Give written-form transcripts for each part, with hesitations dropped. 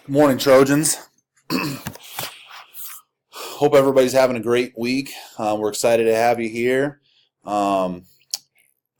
Good morning, Trojans. Hope everybody's having a great week. We're excited to have you here. Um,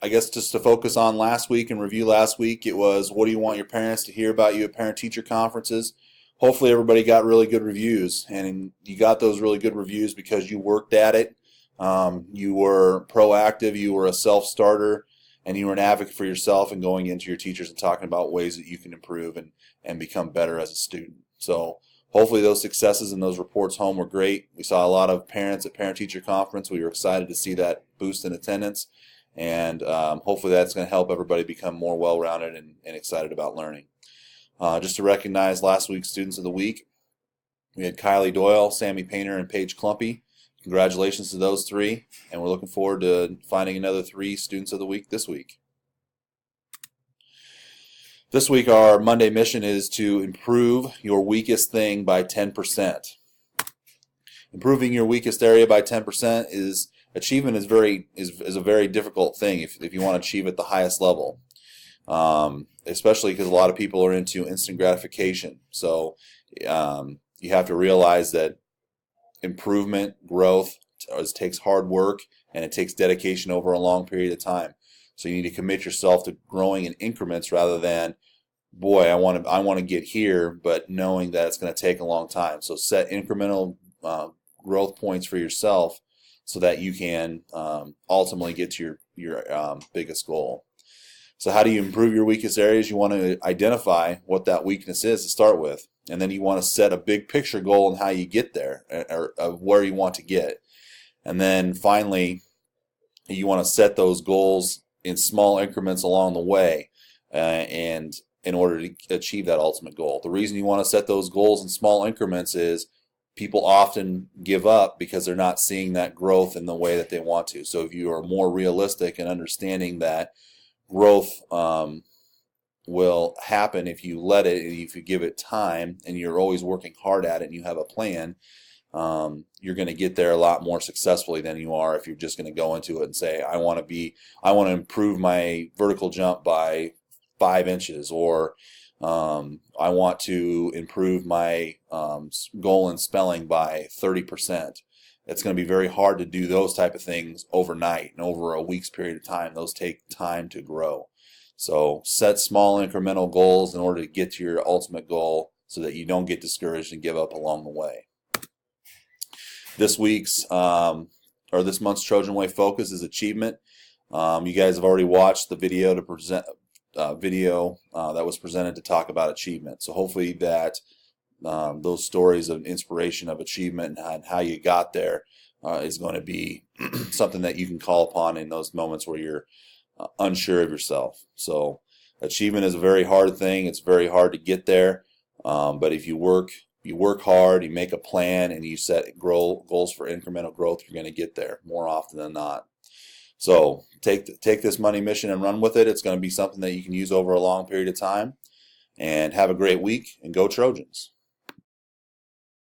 I guess just to focus on last week and review last week, it was what do you want your parents to hear about you at parent-teacher conferences? Hopefully everybody got really good reviews, and you got those really good reviews because you worked at it. You were proactive, you were a self-starter, and you were an advocate for yourself and going into your teachers and talking about ways that you can improve and become better as a student. So hopefully those successes and those reports home were great. We saw a lot of parents at parent-teacher conference. We were excited to see that boost in attendance, and hopefully that's going to help everybody become more well-rounded and excited about learning. Just to recognize last week's Students of the Week, we had Kylie Doyle, Sammy Painter, and Paige Clumpy. Congratulations to those three, and we're looking forward to finding another 3 Students of the Week this week. This week our Monday mission is to improve your weakest thing by 10%. Improving your weakest area by 10% is achievement is a very difficult thing if you want to achieve at the highest level. Especially because a lot of people are into instant gratification. So you have to realize that improvement, growth takes hard work and it takes dedication over a long period of time. So you need to commit yourself to growing in increments rather than, boy, I want to get here, but knowing that it's going to take a long time. So set incremental growth points for yourself so that you can ultimately get to your biggest goal. So how do you improve your weakest areas? You want to identify what that weakness is to start with, and then you want to set a big picture goal on how you get there, or of where you want to get. And then finally, you want to set those goals in small increments along the way, and in order to achieve that ultimate goal. The reason you want to set those goals in small increments is people often give up because they're not seeing that growth in the way that they want to. So if you are more realistic and understanding that growth will happen if you let it, if you give it time, and you're always working hard at it and you have a plan, you're going to get there a lot more successfully than you are if you're just going to go into it and say, I want to improve my vertical jump by 5 inches, or I want to improve my goal in spelling by 30%. It's going to be very hard to do those type of things overnight and over a week's period of time. Those take time to grow. So set small incremental goals in order to get to your ultimate goal so that you don't get discouraged and give up along the way. This month's Trojan Way focus is achievement. You guys have already watched the video that was presented to talk about achievement. So hopefully that those stories of inspiration of achievement and how you got there is going to be something that you can call upon in those moments where you're unsure of yourself. So achievement is a very hard thing. It's very hard to get there, but if you work hard, you make a plan, and you set goals for incremental growth, you're going to get there more often than not. So take this money mission and run with it. It's going to be something that you can use over a long period of time. And have a great week, and go Trojans.